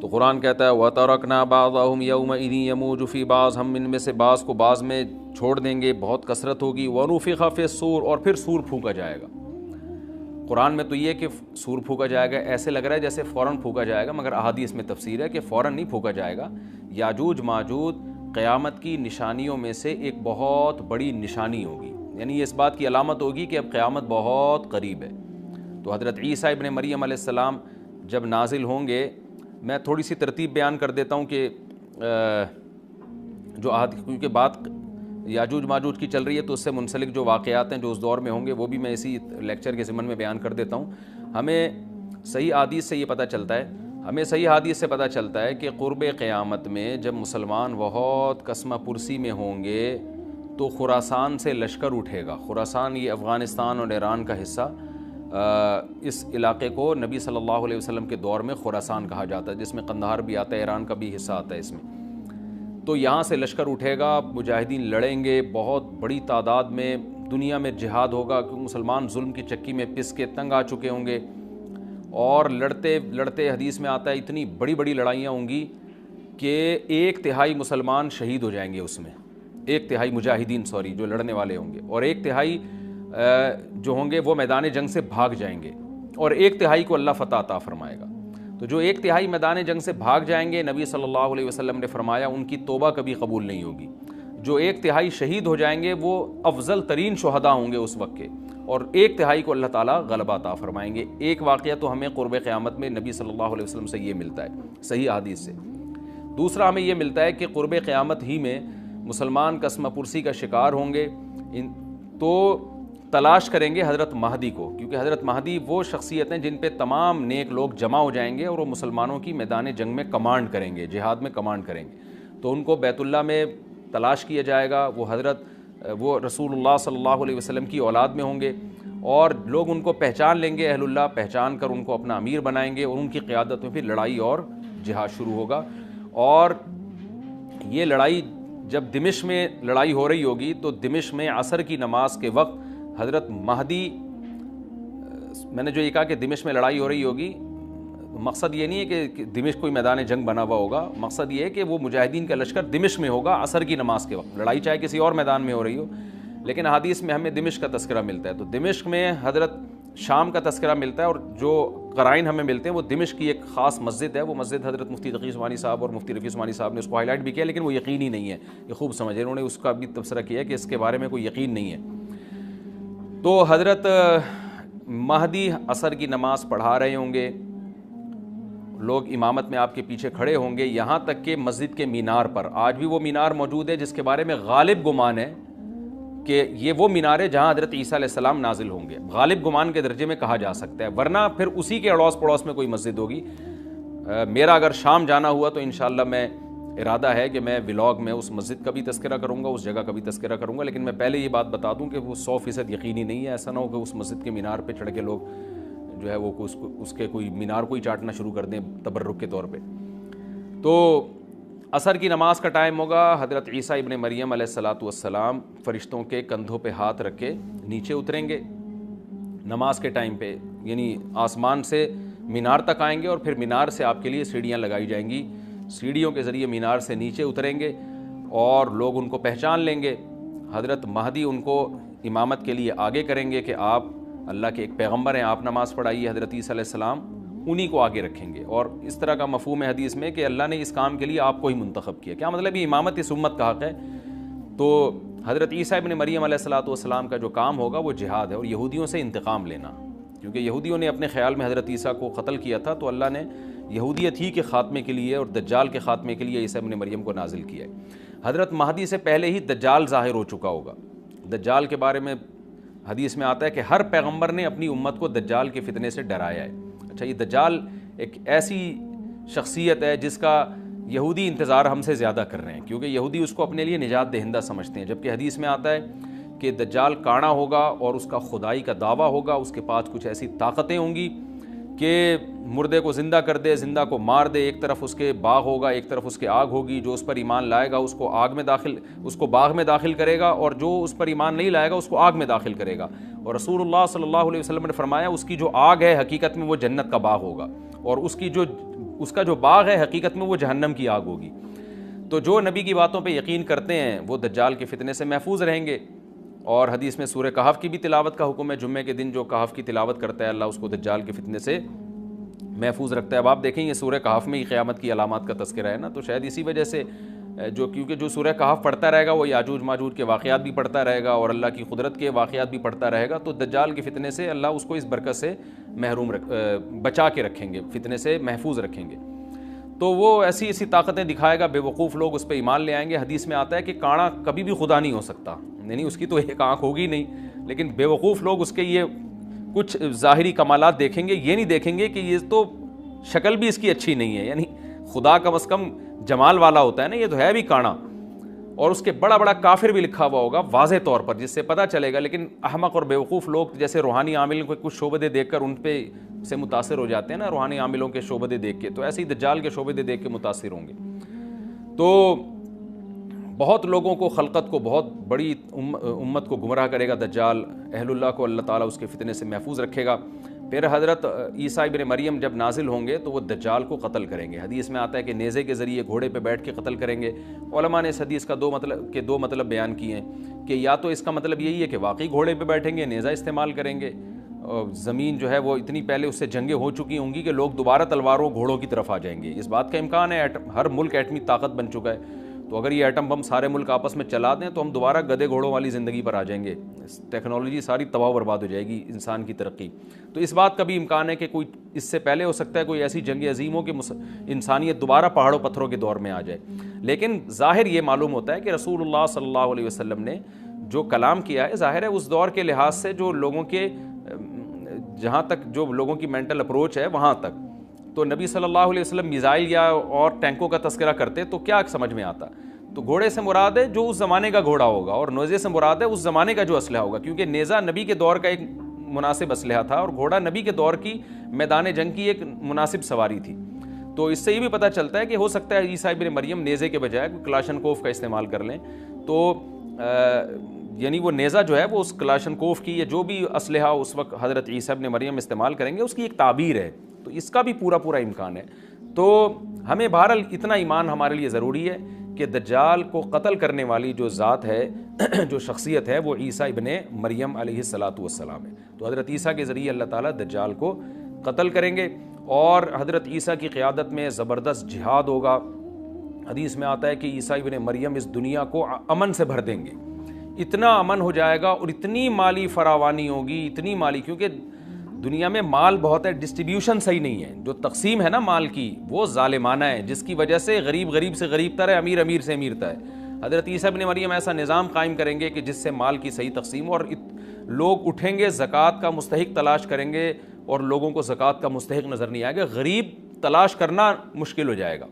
تو قرآن کہتا ہے وَتَرَكْنَا بَعْضَهُمْ يَوْمَئِذٍ يَمُوجُ فِي بَعْضٍ، ہم ان میں سے بعض کو بعض میں چھوڑ دیں گے، بہت کثرت ہوگی۔ وَنُفِخَ فِي الصُّورِ، اور پھر سور پھونکا جائے گا۔ قرآن میں تو یہ کہ سور پھونکا جائے گا ایسے لگ رہا ہے جیسے فوراً پھونکا جائے گا، مگر احادیث میں تفسیر ہے کہ فوراً نہیں پھونکا جائے گا۔ یاجوج ماجوج قیامت کی نشانیوں میں سے ایک بہت بڑی نشانی ہوگی، یعنی یہ اس بات کی علامت ہوگی کہ اب قیامت بہت قریب ہے۔ تو حضرت عیسیٰ ابن مریم علیہ السلام جب نازل ہوں گے، میں تھوڑی سی ترتیب بیان کر دیتا ہوں کہ کیونکہ بات یاجوج ماجوج کی چل رہی ہے تو اس سے منسلک جو واقعات ہیں جو اس دور میں ہوں گے وہ بھی میں اسی لیکچر کے ضمن میں بیان کر دیتا ہوں۔ ہمیں صحیح حدیث سے یہ پتہ چلتا ہے کہ قرب قیامت میں جب مسلمان بہت کسمہ پرسی میں ہوں گے تو خراسان سے لشکر اٹھے گا۔ خراسان یہ افغانستان اور ایران کا حصہ، اس علاقے کو نبی صلی اللہ علیہ وسلم کے دور میں خراسان کہا جاتا ہے، جس میں قندھار بھی آتا ہے، ایران کا بھی حصہ آتا ہے اس میں۔ تو یہاں سے لشکر اٹھے گا، مجاہدین لڑیں گے، بہت بڑی تعداد میں دنیا میں جہاد ہوگا، کیونکہ مسلمان ظلم کی چکی میں پس کے تنگ آ چکے ہوں گے، اور لڑتے لڑتے حدیث میں آتا ہے اتنی بڑی بڑی لڑائیاں ہوں گی کہ 1/3 مسلمان شہید ہو جائیں گے اس میں، 1/3 مجاہدین جو لڑنے والے ہوں گے، اور 1/3 جو ہوں گے وہ میدان جنگ سے بھاگ جائیں گے، اور 1/3 کو اللہ فتح عطا فرمائے گا۔ تو جو 1/3 میدان جنگ سے بھاگ جائیں گے، نبی صلی اللہ علیہ وسلم نے فرمایا ان کی توبہ کبھی قبول نہیں ہوگی۔ جو 1/3 شہید ہو جائیں گے وہ افضل ترین شہداء ہوں گے اس وقت کے، اور 1/3 کو اللہ تعالیٰ غلبہ عطا فرمائیں گے۔ ایک واقعہ تو ہمیں قرب قیامت میں نبی صلی اللہ علیہ وسلم سے یہ ملتا ہے صحیح حدیث سے۔ دوسرا ہمیں یہ ملتا ہے کہ قرب قیامت ہی میں مسلمان کسمہ پرسی کا شکار ہوں گے، تو تلاش کریں گے حضرت مہدی کو، کیونکہ حضرت مہدی وہ شخصیت ہیں جن پہ تمام نیک لوگ جمع ہو جائیں گے اور وہ مسلمانوں کی میدان جنگ میں کمانڈ کریں گے، جہاد میں کمانڈ کریں گے۔ تو ان کو بیت اللہ میں تلاش کیا جائے گا، وہ رسول اللہ صلی اللہ علیہ وسلم کی اولاد میں ہوں گے، اور لوگ ان کو پہچان لیں گے، اہل اللہ پہچان کر ان کو اپنا امیر بنائیں گے، اور ان کی قیادت میں پھر لڑائی اور جہاد شروع ہوگا۔ اور یہ لڑائی جب دمشق میں لڑائی ہو رہی ہوگی تو دمشق میں عصر کی نماز کے وقت حضرت مہدی، میں نے جو یہ کہا کہ دمشق میں لڑائی ہو رہی ہوگی، مقصد یہ نہیں ہے کہ دمشق کوئی میدان جنگ بنا ہوا ہوگا، مقصد یہ ہے کہ وہ مجاہدین کا لشکر دمشق میں ہوگا عصر کی نماز کے وقت، لڑائی چاہے کسی اور میدان میں ہو رہی ہو، لیکن حدیث میں ہمیں دمشق کا تذکرہ ملتا ہے۔ تو دمشق میں حضرت شام کا تذکرہ ملتا ہے، اور جو قرائن ہمیں ملتے ہیں وہ دمشق کی ایک خاص مسجد ہے، وہ مسجد حضرت مفتی تقی عثمانی صاحب اور مفتی رفیع عثمانی صاحب نے اس کو ہائی لائٹ بھی کیا، لیکن وہ یقینی نہیں ہے، یہ خوب سمجھے، انہوں نے اس کا بھی تبصرہ کیا کہ اس کے بارے میں کوئی یقین نہیں ہے۔ تو حضرت مہدی عصر کی نماز پڑھا رہے ہوں گے، لوگ امامت میں آپ کے پیچھے کھڑے ہوں گے، یہاں تک کہ مسجد کے مینار پر، آج بھی وہ مینار موجود ہے جس کے بارے میں غالب گمان ہے کہ یہ وہ مینار ہے جہاں حضرت عیسیٰ علیہ السلام نازل ہوں گے، غالب گمان کے درجے میں کہا جا سکتا ہے، ورنہ پھر اسی کے اڑوس پڑوس میں کوئی مسجد ہوگی۔ میرا اگر شام جانا ہوا تو انشاءاللہ میں ارادہ ہے کہ میں ولاگ میں اس مسجد کا بھی تذکرہ کروں گا، اس جگہ کا بھی تذکرہ کروں گا، لیکن میں پہلے یہ بات بتا دوں کہ وہ 100% یقینی نہیں ہے، ایسا نہ ہو کہ اس مسجد کے مینار پہ چڑھ کے لوگ جو ہے وہ اس کے کوئی مینار کو ہی چاٹنا شروع کر دیں تبرک کے طور پہ۔ تو عصر کی نماز کا ٹائم ہوگا، حضرت عیسیٰ ابن مریم علیہ السلام فرشتوں کے کندھوں پہ ہاتھ رکھ کے نیچے اتریں گے نماز کے ٹائم پہ، یعنی آسمان سے مینار تک آئیں گے، اور پھر مینار سے آپ کے لیے سیڑھیاں لگائی جائیں گی، سیڑھیوں کے ذریعے مینار سے نیچے اتریں گے، اور لوگ ان کو پہچان لیں گے۔ حضرت مہدی ان کو امامت کے لیے آگے کریں گے کہ آپ اللہ کے ایک پیغمبر ہیں، آپ نماز پڑھائیے، حضرت عیسیٰ علیہ السلام انہی کو آگے رکھیں گے، اور اس طرح کا مفہوم ہے حدیث میں کہ اللہ نے اس کام کے لیے آپ کو ہی منتخب کیا۔ کیا مطلب یہ امامت اس امت کا حق ہے؟ تو حضرت عیسیٰ ابن مریم علیہ السلام کا جو کام ہوگا وہ جہاد ہے، اور یہودیوں سے انتقام لینا، کیونکہ یہودیوں نے اپنے خیال میں حضرت عیسیٰ کو قتل کیا تھا، تو اللہ نے یہودیت ہی کے خاتمے کے لیے اور دجال کے خاتمے کے لیے عیسیٰ ابن مریم کو نازل کیا ہے۔ حضرت مہدی سے پہلے ہی دجال ظاہر ہو چکا ہوگا۔ دجال کے بارے میں حدیث میں آتا ہے کہ ہر پیغمبر نے اپنی امت کو دجال کے فتنے سے ڈرایا ہے۔ اچھا، یہ دجال ایک ایسی شخصیت ہے جس کا یہودی انتظار ہم سے زیادہ کر رہے ہیں، کیونکہ یہودی اس کو اپنے لیے نجات دہندہ سمجھتے ہیں، جبکہ حدیث میں آتا ہے کہ دجال کانا ہوگا اور اس کا خدائی کا دعویٰ ہوگا، اس کے پاس کچھ ایسی طاقتیں ہوں گی کہ مردے کو زندہ کر دے، زندہ کو مار دے، ایک طرف اس کے باغ ہوگا، ایک طرف اس کے آگ ہوگی، جو اس پر ایمان لائے گا اس کو باغ میں داخل کرے گا، اور جو اس پر ایمان نہیں لائے گا اس کو آگ میں داخل کرے گا۔ اور رسول اللہ صلی اللہ علیہ وسلم نے فرمایا اس کی جو آگ ہے حقیقت میں وہ جنت کا باغ ہوگا، اور اس کی جو اس کا جو باغ ہے حقیقت میں وہ جہنم کی آگ ہوگی۔ تو جو نبی کی باتوں پہ یقین کرتے ہیں وہ دجال کے فتنے سے محفوظ رہیں گے۔ اور حدیث میں سورہ کہف کی بھی تلاوت کا حکم ہے، جمعے کے دن جو کہف کی تلاوت کرتا ہے اللہ اس کو دجال کے فتنے سے محفوظ رکھتا ہے۔ اب آپ دیکھیں یہ سورہ کہف میں ہی قیامت کی علامات کا تذکرہ ہے نا، تو شاید اسی وجہ سے کیونکہ جو سورہ کہف پڑھتا رہے گا وہ یاجوج ماجوج کے واقعات بھی پڑھتا رہے گا اور اللہ کی قدرت کے واقعات بھی پڑھتا رہے گا، تو دجال کے فتنے سے اللہ اس کو اس برکت سے بچا کے رکھیں گے، فتنے سے محفوظ رکھیں گے۔ تو وہ ایسی ایسی طاقتیں دکھائے گا، بے وقوف لوگ اس پہ ایمان لے آئیں گے۔ حدیث میں آتا ہے کہ کاڑا کبھی بھی خدا نہیں ہو سکتا، یعنی اس کی تو ایک آنکھ ہوگی نہیں، لیکن بے وقوف لوگ اس کے یہ کچھ ظاہری کمالات دیکھیں گے، یہ نہیں دیکھیں گے کہ یہ تو شکل بھی اس کی اچھی نہیں ہے، یعنی خدا کم از کم جمال والا ہوتا ہے نا، یہ تو ہے بھی کانا، اور اس کے بڑا بڑا کافر بھی لکھا ہوا ہوگا واضح طور پر جس سے پتہ چلے گا۔ لیکن احمق اور بیوقوف لوگ جیسے روحانی عاملوں کے کچھ شعبدے دیکھ کر ان پہ سے متاثر ہو جاتے ہیں نا، روحانی عاملوں کے شعبدے دیکھ کے، تو ایسے ہی دجال کے شعبدے دیکھ کے متاثر ہوں گے۔ تو بہت لوگوں کو، خلقت کو، بہت بڑی امت کو گمراہ کرے گا دجال، اہل اللہ کو اللہ تعالیٰ اس کے فتنے سے محفوظ رکھے گا۔ پھر حضرت عیسیٰ ابن مریم جب نازل ہوں گے تو وہ دجال کو قتل کریں گے۔ حدیث میں آتا ہے کہ نیزے کے ذریعے گھوڑے پہ بیٹھ کے قتل کریں گے۔ علماء نے اس حدیث کا دو مطلب بیان کیے ہیں کہ یا تو اس کا مطلب یہی ہے کہ واقعی گھوڑے پہ بیٹھیں گے، نیزہ استعمال کریں گے، زمین جو ہے وہ اتنی پہلے اس سے جنگیں ہو چکی ہوں گی کہ لوگ دوبارہ تلواروں گھوڑوں کی طرف آ جائیں گے۔ اس بات کا امکان ہے، ہر ملک ایٹمی طاقت بن چکا ہے، تو اگر یہ ایٹم بم سارے ملک آپس میں چلا دیں تو ہم دوبارہ گدے گھوڑوں والی زندگی پر آ جائیں گے، ٹیکنالوجی ساری تباہ و برباد ہو جائے گی، انسان کی ترقی۔ تو اس بات کا بھی امکان ہے کہ کوئی اس سے پہلے ہو سکتا ہے کوئی ایسی جنگ عظیم ہو کہ انسانیت دوبارہ پہاڑوں پتھروں کے دور میں آ جائے۔ لیکن ظاہر یہ معلوم ہوتا ہے کہ رسول اللہ صلی اللہ علیہ وسلم نے جو کلام کیا ہے، ظاہر ہے اس دور کے لحاظ سے جو لوگوں کے جہاں تک جو لوگوں کی مینٹل اپروچ ہے وہاں تک، تو نبی صلی اللہ علیہ وسلم میزائل یا اور ٹینکوں کا تذکرہ کرتے تو کیا سمجھ میں آتا؟ تو گھوڑے سے مراد ہے جو اس زمانے کا گھوڑا ہوگا، اور نیزے سے مراد ہے اس زمانے کا جو اسلحہ ہوگا، کیونکہ نیزہ نبی کے دور کا ایک مناسب اسلحہ تھا اور گھوڑا نبی کے دور کی میدان جنگ کی ایک مناسب سواری تھی۔ تو اس سے یہ بھی پتہ چلتا ہے کہ ہو سکتا ہے عیسیٰ ابن مریم نیزے کے بجائے کلاشنکوف کا استعمال کر لیں، تو یعنی وہ نیزہ جو ہے وہ اس کلاشنکوف کی یا جو بھی اسلحہ اس وقت حضرت عیسیٰ ابن مریم استعمال کریں گے اس کی ایک تعبیر ہے، تو اس کا بھی پورا امکان ہے۔ تو ہمیں بہرحال اتنا ایمان ہمارے لیے ضروری ہے کہ دجال کو قتل کرنے والی جو ذات ہے، جو شخصیت ہے، وہ عیسیٰ ابن مریم علیہ السلام ہے۔ تو حضرت عیسیٰ کے ذریعے اللہ تعالیٰ دجال کو قتل کریں گے، اور حضرت عیسیٰ کی قیادت میں زبردست جہاد ہوگا۔ حدیث میں آتا ہے کہ عیسیٰ ابن مریم اس دنیا کو امن سے بھر دیں گے، اتنا امن ہو جائے گا اور اتنی مالی فراوانی ہوگی، اتنی مالی، کیونکہ دنیا میں مال بہت ہے، ڈسٹریبیوشن صحیح نہیں ہے، جو تقسیم ہے نا مال کی وہ ظالمانہ ہے، جس کی وجہ سے غریب سے غریب تر ہے، امیر سے امیر تر ہے۔ حضرت عیسیٰ ابن مریم ایسا نظام قائم کریں گے کہ جس سے مال کی صحیح تقسیم، اور لوگ اٹھیں گے زکوٰۃ کا مستحق تلاش کریں گے اور لوگوں کو زکوٰۃ کا مستحق نظر نہیں آئے گا، غریب تلاش کرنا مشکل ہو جائے گا۔